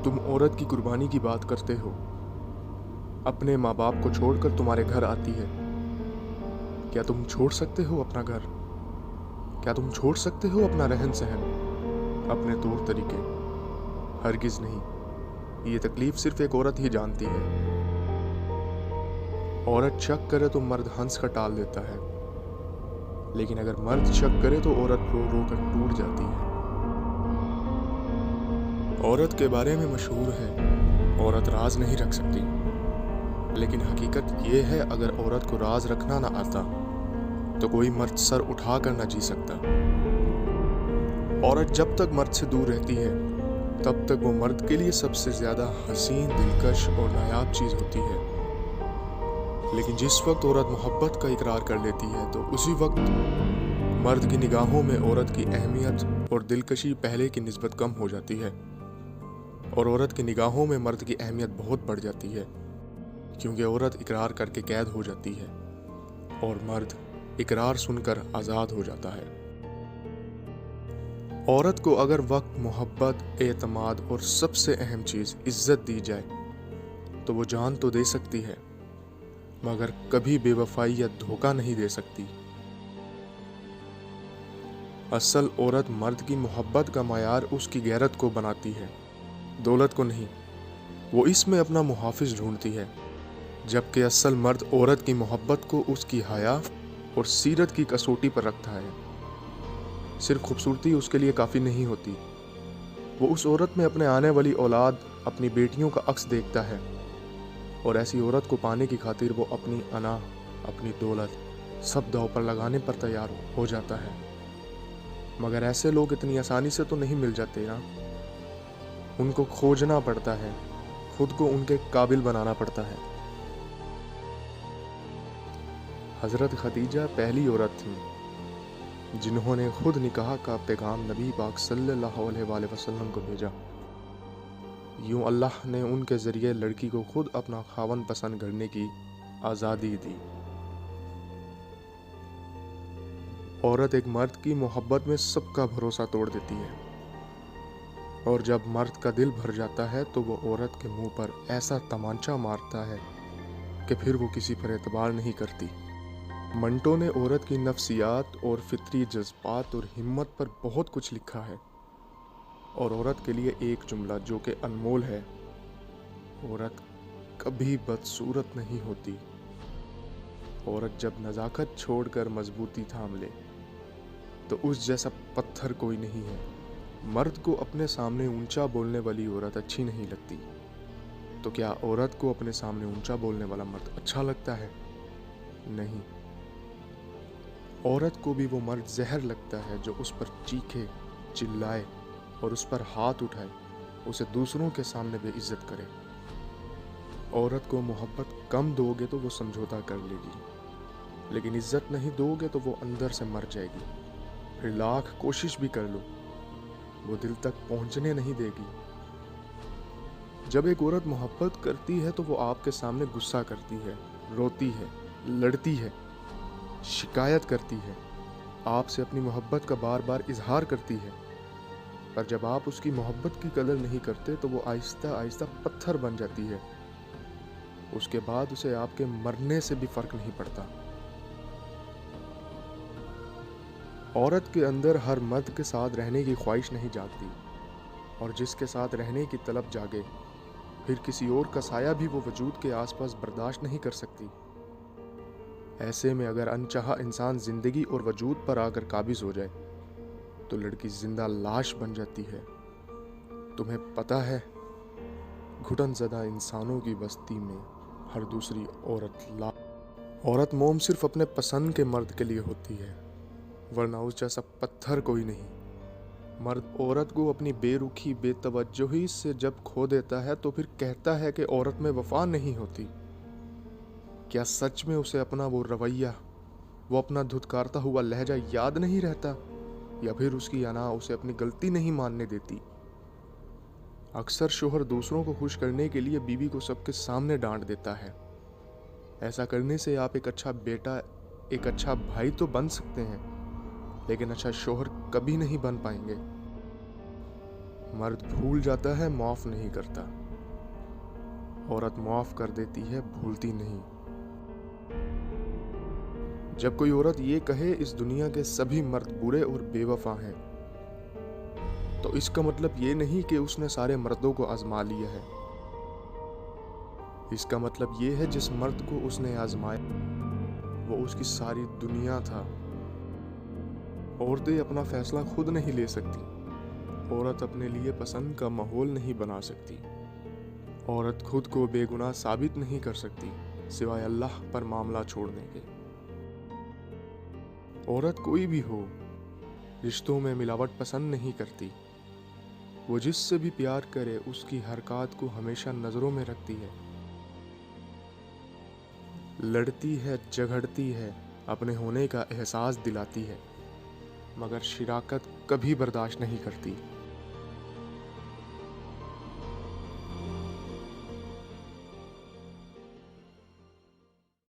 तुम औरत की कुर्बानी की बात करते हो, अपने माँ बाप को छोड़कर तुम्हारे घर आती है। क्या तुम छोड़ सकते हो अपना घर? क्या तुम छोड़ सकते हो अपना रहन सहन, अपने तौर तरीके? हरगिज नहीं। ये तकलीफ सिर्फ एक औरत ही जानती है। औरत शक करे तो मर्द हंस कर टाल देता है, लेकिन अगर मर्द शक करे तो औरत रो रो कर टूट जाती है। औरत के बारे में मशहूर है, औरत राज नहीं रख सकती, लेकिन हकीकत ये है अगर औरत को राज रखना ना आता तो कोई मर्द सर उठा कर ना जी सकता। औरत जब तक मर्द से दूर रहती है तब तक वो मर्द के लिए सबसे ज्यादा हसीन, दिलकश और नायाब चीज होती है। लेकिन जिस वक्त औरत मोहब्बत का इकरार कर लेती है तो उसी वक्त मर्द की निगाहों में औरत की अहमियत और दिलकशी पहले की निस्बत कम हो जाती है, और औरत की निगाहों में मर्द की अहमियत बहुत बढ़ जाती है, क्योंकि औरत इकरार करके कैद हो जाती है और मर्द इकरार सुनकर आज़ाद हो जाता है। औरत को अगर वक्त, मोहब्बत, एतमाद और सबसे अहम चीज़ इज्जत दी जाए तो वो जान तो दे सकती है, मगर कभी बेवफाई या धोखा नहीं दे सकती। असल औरत मर्द की मोहब्बत का मायार उसकी गैरत को बनाती है, दौलत को नहीं। वो इसमें अपना मुहाफिज ढूंढती है, जबकि असल मर्द औरत की मोहब्बत को उसकी हया और सीरत की कसौटी पर रखता है। सिर्फ खूबसूरती उसके लिए काफ़ी नहीं होती, वो उस औरत में अपने आने वाली औलाद, अपनी बेटियों का अक्स देखता है, और ऐसी औरत को पाने की खातिर वो अपनी अना, अपनी दौलत सब दांव पर लगाने पर तैयार हो जाता है। मगर ऐसे लोग इतनी आसानी से तो नहीं मिल जाते ना, उनको खोजना पड़ता है, खुद को उनके काबिल बनाना पड़ता है। हज़रत खदीजा पहली औरत थीं जिन्होंने खुद निकाह का पैगाम नबी पाक सल्लल्लाहु अलैहि वसल्लम को भेजा। यूं अल्लाह ने उनके ज़रिए लड़की को खुद अपना खावन पसंद करने की आज़ादी दी। औरत एक मर्द की मोहब्बत में सबका भरोसा तोड़ देती है, और जब मर्द का दिल भर जाता है तो वो औरत के मुंह पर ऐसा तमांचा मारता है कि फिर वो किसी पर एतबार नहीं करती। मंटो ने औरत की नफ्सियात और फितरी जज्बात और हिम्मत पर बहुत कुछ लिखा है, और औरत के लिए एक जुमला जो कि अनमोल है: औरत कभी बदसूरत नहीं होती। औरत जब नज़ाकत छोड़कर मजबूती थाम ले तो उस जैसा पत्थर कोई नहीं है। मर्द को अपने सामने ऊंचा बोलने वाली औरत अच्छी नहीं लगती, तो क्या औरत को अपने सामने ऊंचा बोलने वाला मर्द अच्छा लगता है? नहीं। औरत को भी वो मर्द जहर लगता है जो उस पर चीखे, चिल्लाए और उस पर हाथ उठाए, उसे दूसरों के सामने बेइज्जत करे। औरत को मोहब्बत कम दोगे तो वो समझौता कर लेगी, लेकिन इज्जत नहीं दोगे तो वो अंदर से मर जाएगी। फिर लाख कोशिश भी कर लो, वो दिल तक पहुंचने नहीं देगी। जब एक औरत मोहब्बत करती है तो वो आपके सामने गुस्सा करती है, रोती है, लड़ती है, शिकायत करती है, आपसे अपनी मोहब्बत का बार बार इजहार करती है। पर जब आप उसकी मोहब्बत की कदर नहीं करते तो वो आहिस्ता आहिस्ता पत्थर बन जाती है। उसके बाद उसे आपके मरने से भी फर्क नहीं पड़ता। औरत के अंदर हर मर्द के साथ रहने की ख्वाहिश नहीं जागती, और जिसके साथ रहने की तलब जागे फिर किसी और का साया भी वो वजूद के आसपास बर्दाश्त नहीं कर सकती। ऐसे में अगर अनचाहा इंसान जिंदगी और वजूद पर आकर काबिज हो जाए तो लड़की जिंदा लाश बन जाती है। तुम्हें पता है, घुटन ज़दा इंसानों की बस्ती में हर दूसरी औरत औरत मोम सिर्फ अपने पसंद के मर्द के लिए होती है, वरना उस जैसा पत्थर कोई नहीं। मर्द औरत को अपनी बेरुखी, बेतवज्जोही से जब खो देता है तो फिर कहता है कि औरत में वफा नहीं होती। क्या सच में उसे अपना वो रवैया, वो अपना धुतकारता हुआ लहजा याद नहीं रहता, या फिर उसकी अना उसे अपनी गलती नहीं मानने देती? अक्सर शोहर दूसरों को खुश करने के लिए बीवी को सबके सामने डांट देता है। ऐसा करने से आप एक अच्छा बेटा, एक अच्छा भाई तो बन सकते हैं, लेकिन अच्छा शोहर कभी नहीं बन पाएंगे। مرد بھول جاتا ہے، معاف نہیں کرتا۔ عورت معاف کر دیتی ہے، بھولتی نہیں۔ جب کوئی عورت یہ کہے اس دنیا کے سبھی مرد برے اور بے وفا ہیں، تو اس کا مطلب یہ نہیں کہ اس نے سارے مردوں کو آزما لیا ہے۔ اس کا مطلب یہ ہے جس مرد کو اس نے آزمایا وہ اس کی ساری دنیا تھا۔ عورتیں اپنا فیصلہ خود نہیں لے سکتی۔ عورت اپنے لیے پسند کا ماحول نہیں بنا سکتی۔ عورت خود کو بے گناہ ثابت نہیں کر سکتی سوائے اللہ پر معاملہ چھوڑنے کے۔ عورت کوئی بھی ہو، رشتوں میں ملاوٹ پسند نہیں کرتی۔ وہ جس سے بھی پیار کرے اس کی حرکات کو ہمیشہ نظروں میں رکھتی ہے۔ لڑتی ہے، جھگڑتی ہے، اپنے ہونے کا احساس دلاتی ہے، مگر شراکت کبھی برداشت نہیں کرتی۔